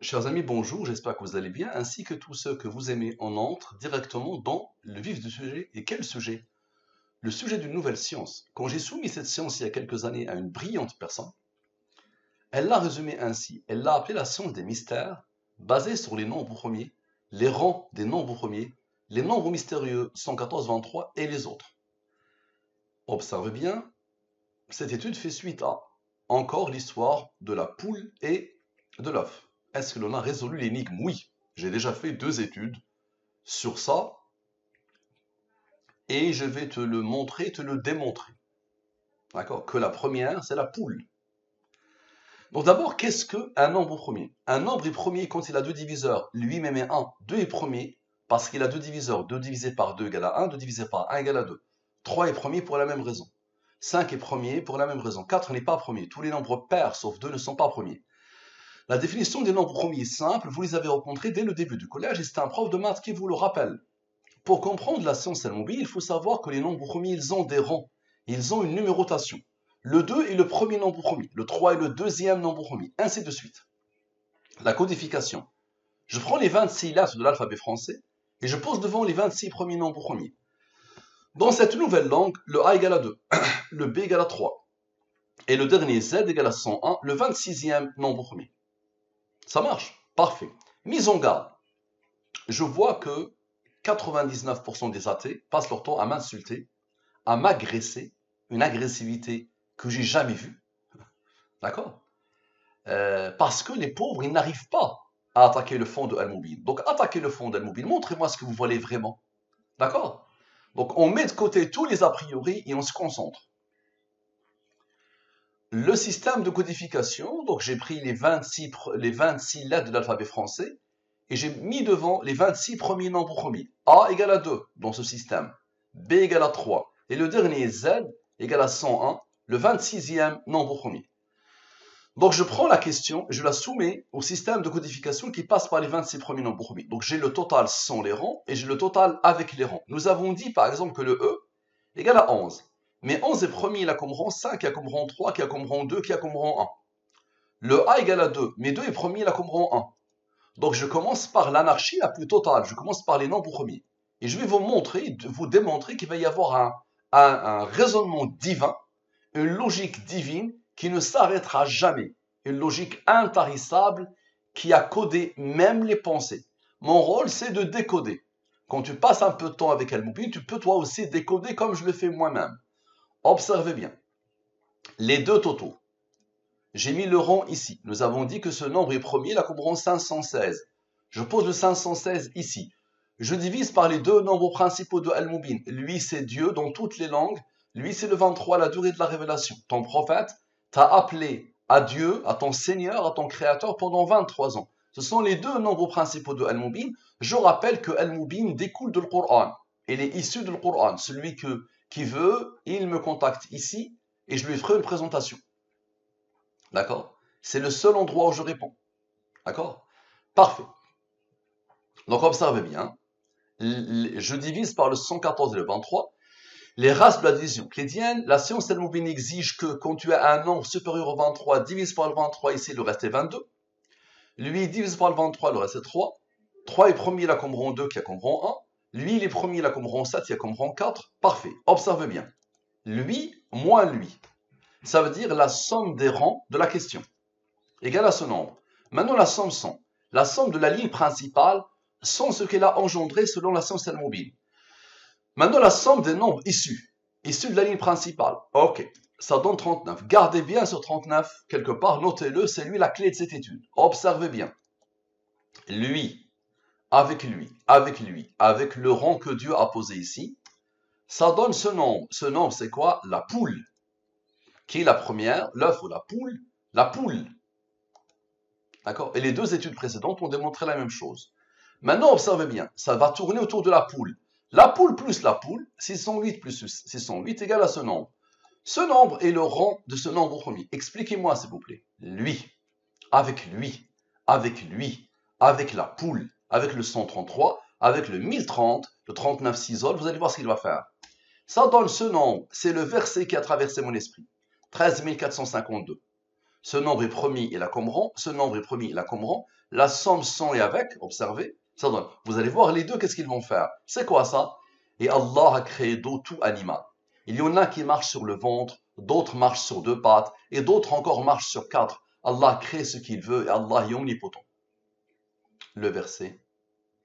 Chers amis, bonjour, j'espère que vous allez bien, ainsi que tous ceux que vous aimez. On entre directement dans le vif du sujet. Et quel sujet? Le sujet d'une nouvelle science. Quand j'ai soumis cette science il y a quelques années à une brillante personne, elle l'a résumée ainsi. Elle l'a appelée la science des mystères, basée sur les nombres premiers, les rangs des nombres premiers, les nombres mystérieux 114, 23 et les autres. Observez bien, cette étude fait suite à encore l'histoire de la poule et de l'œuf. Est-ce que l'on a résolu l'énigme? Oui. J'ai déjà fait 2 études sur ça et je vais te le montrer, te le démontrer. D'accord? Que la première, c'est la poule. Donc d'abord, qu'est-ce qu'un nombre premier? Un nombre est premier quand il a deux diviseurs, lui-même est 1. 2 est premier parce qu'il a deux diviseurs. 2 divisé par 2 égale à 1, 2 divisé par 1 égale à 2. 3 est premier pour la même raison. 5 est premier pour la même raison. 4 n'est pas premier. Tous les nombres pairs, sauf 2, ne sont pas premiers. La définition des nombres premiers est simple, vous les avez rencontrés dès le début du collège et c'est un prof de maths qui vous le rappelle. Pour comprendre la science al-mobile, il faut savoir que les nombres premiers, ils ont des rangs. Ils ont une numérotation. Le 2 est le premier nombre premier, le 3 est le deuxième nombre premier, ainsi de suite. La codification. Je prends les 26 lettres de l'alphabet français et je pose devant les 26 premiers nombres premiers. Dans cette nouvelle langue, le A égale à 2, le B égale à 3 et le dernier Z égale à 101, le 26e nombre premier. Ça marche? Parfait. Mise en garde. Je vois que 99% des athées passent leur temps à m'insulter, à m'agresser, une agressivité que j'ai jamais vue. D'accord? Parce que les pauvres, ils n'arrivent pas à attaquer le fond de Al-Mobile. Donc, attaquez le fond d'Al-Mobile. Montrez-moi ce que vous voulez vraiment. D'accord? Donc, on met de côté tous les a priori et on se concentre. Le système de codification, donc j'ai pris les 26 lettres de l'alphabet français et j'ai mis devant les 26 premiers nombres premiers. A égale à 2 dans ce système, B égale à 3 et le dernier Z égale à 101, le 26e nombre premier. Donc je prends la question et je la soumets au système de codification qui passe par les 26 premiers nombres premiers. Donc j'ai le total sans les rangs et j'ai le total avec les rangs. Nous avons dit par exemple que le E égale à 11. Mais 11 est premier, il a comme rang 5, qui a comme rang 3, qui a comme rang 2, qui a comme rang 1. Le A égale à 2, mais 2 est premier, il a comme rang 1. Donc je commence par l'anarchie la plus totale, je commence par les nombres premiers. Et je vais vous montrer, vous démontrer qu'il va y avoir un raisonnement divin, une logique divine qui ne s'arrêtera jamais. Une logique intarissable qui a codé même les pensées. Mon rôle, c'est de décoder. Quand tu passes un peu de temps avec Al-Mobile, tu peux toi aussi décoder comme je le fais moi-même. Observez bien. Les deux totaux. J'ai mis le rang ici. Nous avons dit que ce nombre est premier, là comme rang 516. Je pose le 516 ici. Je divise par les deux nombres principaux de Al-Mubin. Lui, c'est Dieu dans toutes les langues. Lui, c'est le 23, la durée de la révélation. Ton prophète t'a appelé à Dieu, à ton Seigneur, à ton Créateur pendant 23 ans. Ce sont les deux nombres principaux de Al-Mubin. Je rappelle que Al-Mubin découle du Coran. Il est issu du Coran. Celui qui veut, il me contacte ici et je lui ferai une présentation. D'accord? C'est le seul endroit où je réponds. D'accord? Parfait. Donc observez bien. Je divise par le 114 et le 23. Les races de la division chrétienne, la science al-Mubin exige que quand tu as un nombre supérieur au 23, divise par le 23, ici le reste est 22. Lui divise par le 23, le reste est 3. 3 est premier, il a comme rang 2, qui a comme rang 1. Lui, il est premier, il a comme rang 7, il a comme rang 4. Parfait. Observez bien. Lui moins lui. Ça veut dire la somme des rangs de la question. Égale à ce nombre. Maintenant, la somme 100. La somme de la ligne principale sans ce qu'elle a engendré selon la science al-mobile. Maintenant, la somme des nombres issus de la ligne principale. Ok, ça donne 39. Gardez bien ce 39 quelque part, notez-le, c'est lui la clé de cette étude. Observez bien. Lui, avec le rang que Dieu a posé ici, ça donne ce nombre. Ce nombre, c'est quoi? La poule. Qui est la première? L'œuf ou la poule? La poule. D'accord? Et les deux études précédentes ont démontré la même chose. Maintenant, observez bien, ça va tourner autour de la poule. La poule plus la poule, 608 plus 608 égale à ce nombre. Ce nombre est le rang de ce nombre premier. Expliquez-moi, s'il vous plaît. Lui, avec la poule, avec le 133, avec le 1030, le 39 cisol, vous allez voir ce qu'il va faire. Ça donne ce nombre, c'est le verset qui a traversé mon esprit. 13 452. Ce nombre est promis et la Qomran. Ce nombre est promis et la Qomran. La somme sans et avec, observez, ça donne. Vous allez voir les deux, qu'est-ce qu'ils vont faire. C'est quoi ça? Et Allah a créé d'eau tout animal. Il y en a qui marchent sur le ventre, d'autres marchent sur deux pattes, et d'autres encore marchent sur quatre. Allah crée ce qu'il veut et Allah est omnipotent. Le verset,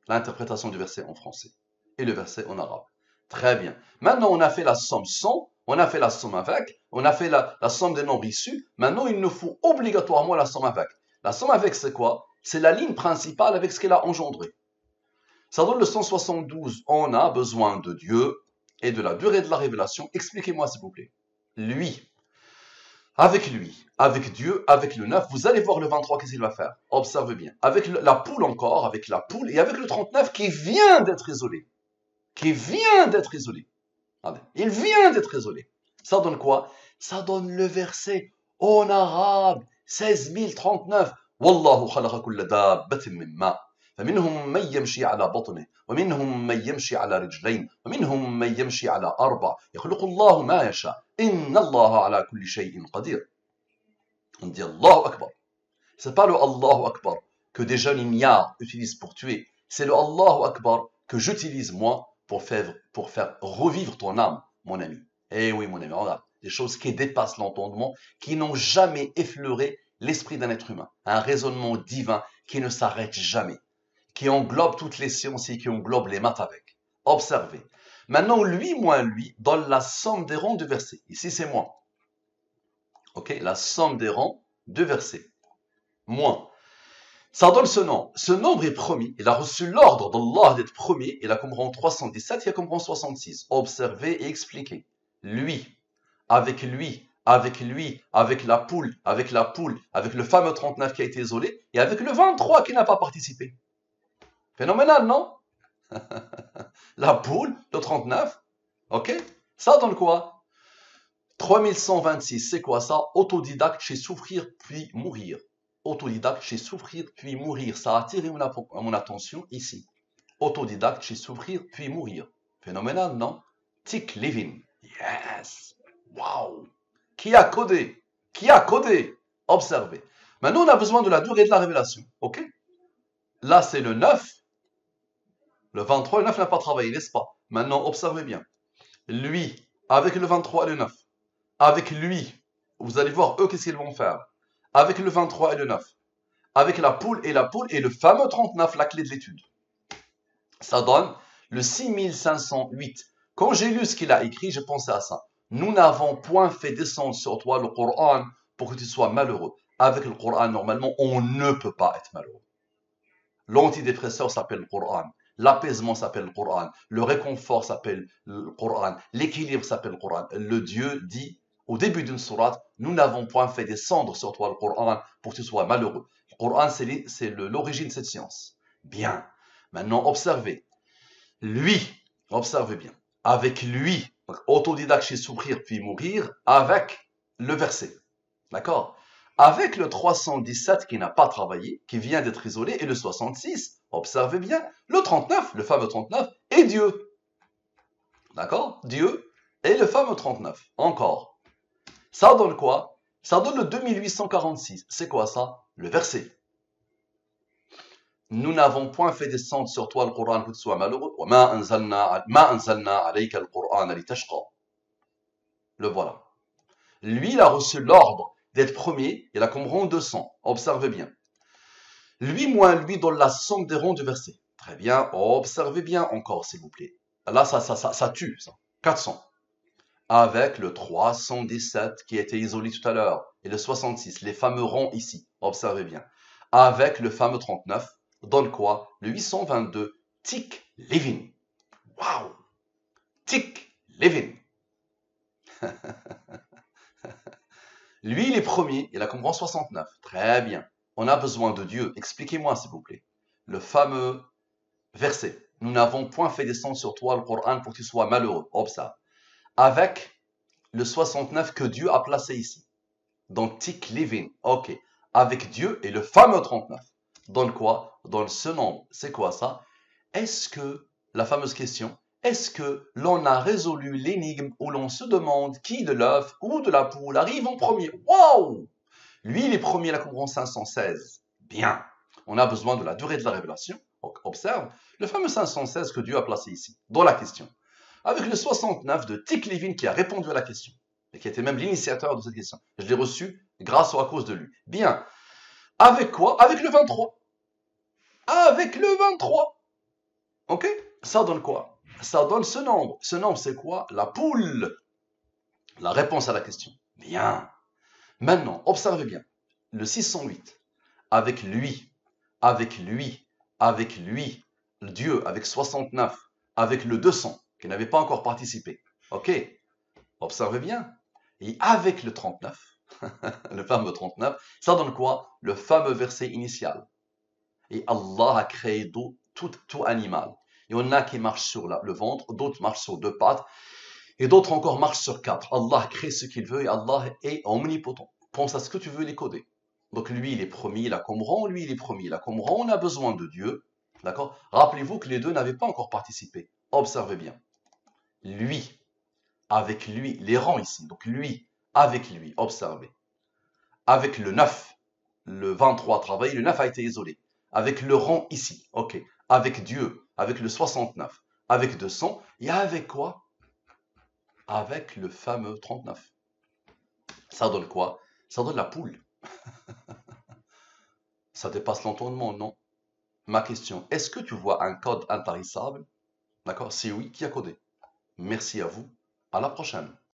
l'interprétation du verset en français et le verset en arabe. Très bien. Maintenant, on a fait la somme sans, on a fait la somme avec, on a fait la somme des nombres issus. Maintenant, il nous faut obligatoirement la somme avec. La somme avec, c'est quoi? C'est la ligne principale avec ce qu'elle a engendré. Ça donne le 172. On a besoin de Dieu et de la durée de la révélation. Expliquez-moi, s'il vous plaît. Lui, avec Dieu, avec le 9, vous allez voir le 23, qu'est-ce qu'il va faire? Observez bien. Avec la poule encore, avec la poule, et avec le 39 qui vient d'être isolé. Qui vient d'être isolé. Il vient d'être isolé. Ça donne quoi? Ça donne le verset en arabe, 16039. Wallahu khalaqa kulla dabbatin min ma. فمنهم من يمشي على بطنه ومنهم من يمشي على رجلين ومنهم من يمشي على أربع يخلق الله ما يشاء إن الله على كل شيء قدير. On dit Allahu Akbar. C'est pas le Allahu Akbar que des jeunes ignares utilisent pour tuer. C'est le Allahu Akbar que j'utilise moi pour faire revivre ton âme, mon ami. Eh oui, mon ami, regarde, des choses qui dépassent l'entendement, qui n'ont jamais effleuré l'esprit d'un être humain. Un raisonnement divin qui ne s'arrête jamais, qui englobe toutes les sciences et qui englobe les maths avec. Observez. Maintenant, lui moins lui donne la somme des rangs de versets. Ici, c'est moins. Ok, la somme des rangs de versets. Moins. Ça donne ce nombre. Ce nombre est promis. Il a reçu l'ordre d'Allah d'être premier. Il a compris 317, il a compris 66. Observez et expliquez. Lui, avec lui, avec lui, avec la poule, avec le fameux 39 qui a été isolé, et avec le 23 qui n'a pas participé. Phénoménal, non? La poule, le 39, ok? Ça donne quoi? 3126, c'est quoi ça? Autodidacte chez souffrir puis mourir. Autodidacte chez souffrir puis mourir. Ça a attiré mon attention ici. Autodidacte chez souffrir puis mourir. Phénoménal, non? Tick living. Yes. Wow. Qui a codé? Qui a codé? Observez. Maintenant, on a besoin de la durée de la révélation. Ok? Là, c'est le 9. Le 23, le 9 n'a pas travaillé, n'est-ce pas? Maintenant, observez bien. Lui, avec le 23 et le 9. Avec lui, vous allez voir, eux, qu'est-ce qu'ils vont faire? Avec le 23 et le 9. Avec la poule et le fameux 39, la clé de l'étude. Ça donne le 6508. Quand j'ai lu ce qu'il a écrit, j'ai pensé à ça. Nous n'avons point fait descendre sur toi le Coran pour que tu sois malheureux. Avec le Coran, normalement, on ne peut pas être malheureux. L'antidépresseur s'appelle le Coran. L'apaisement s'appelle le Coran. Le réconfort s'appelle le Coran. L'équilibre s'appelle le Coran. Le Dieu dit au début d'une sourate, nous n'avons point fait descendre sur toi le Coran pour que tu sois malheureux. Le Coran, c'est l'origine de cette science. Bien. Maintenant, observez. Lui, observez bien. Avec lui, autodidacte chez souffrir puis mourir, avec le verset. D'accord? Avec le 317 qui n'a pas travaillé, qui vient d'être isolé, et le 66, observez bien, le 39, le fameux 39, et Dieu. D'accord? Dieu et le fameux 39. Encore. Ça donne quoi? Ça donne le 2846. C'est quoi ça? Le verset. Nous n'avons point fait descendre sur toi le Coran pour que tu sois malheureux. Le voilà. Lui, il a reçu l'ordre d'être premier, il a comme rang 200. Observez bien. Lui moins lui donne la somme des rangs du verset. Très bien, observez bien encore, s'il vous plaît. Là, ça tue, ça. 400. Avec le 317 qui a été isolé tout à l'heure, et le 66, les fameux rangs ici. Observez bien. Avec le fameux 39, donne quoi? Le 822, Tick Living. Waouh! Tick Living. Lui, il est premier, il a compris 69. Très bien. On a besoin de Dieu. Expliquez-moi, s'il vous plaît. Le fameux verset. Nous n'avons point fait descendre sur toi le Coran pour que tu sois malheureux. Observe. Avec le 69 que Dieu a placé ici. Donc, Tick Living. Ok. Avec Dieu et le fameux 39. Donne quoi? Donne ce nombre. C'est quoi ça? Est-ce que, la fameuse question, est-ce que l'on a résolu l'énigme où l'on se demande qui de l'œuf ou de la poule arrive en premier? Waouh! Lui, il est premier, la couronne 516. Bien. On a besoin de la durée de la révélation. Donc, observe le fameux 516 que Dieu a placé ici, dans la question. Avec le 69 de Tik-Levin qui a répondu à la question. Et qui était même l'initiateur de cette question. Je l'ai reçu grâce ou à cause de lui. Bien. Avec quoi? Avec le 23. Avec le 23. Ok? Ça donne quoi? Ça donne ce nombre. Ce nombre, c'est quoi? La poule. La réponse à la question. Bien. Maintenant, observez bien. Le 608. Avec lui. Avec lui. Avec lui. Dieu, avec 69. Avec le 200, qui n'avait pas encore participé. Ok? Observez bien. Et avec le 39, le fameux 39, ça donne quoi? Le fameux verset initial. Et Allah a créé tout animal. Il y en a qui marchent sur le ventre, d'autres marchent sur deux pattes, et d'autres encore marchent sur quatre. Allah crée ce qu'il veut et Allah est omnipotent. Pense à ce que tu veux les coder. Donc lui, il est promis, la Qumran, lui, il est promis, la Qumran, on a besoin de Dieu. D'accord? Rappelez-vous que les deux n'avaient pas encore participé. Observez bien. Lui, avec lui, les rangs ici. Donc lui, avec lui, observez. Avec le 9, le 23 travail, le 9 a été isolé. Avec le rang ici, ok. Avec Dieu, avec le 69, avec 200, et avec quoi? Avec le fameux 39. Ça donne quoi? Ça donne la poule. Ça dépasse l'entendement, non? Ma question, est-ce que tu vois un code intarissable? D'accord? Si oui, qui a codé? Merci à vous. À la prochaine.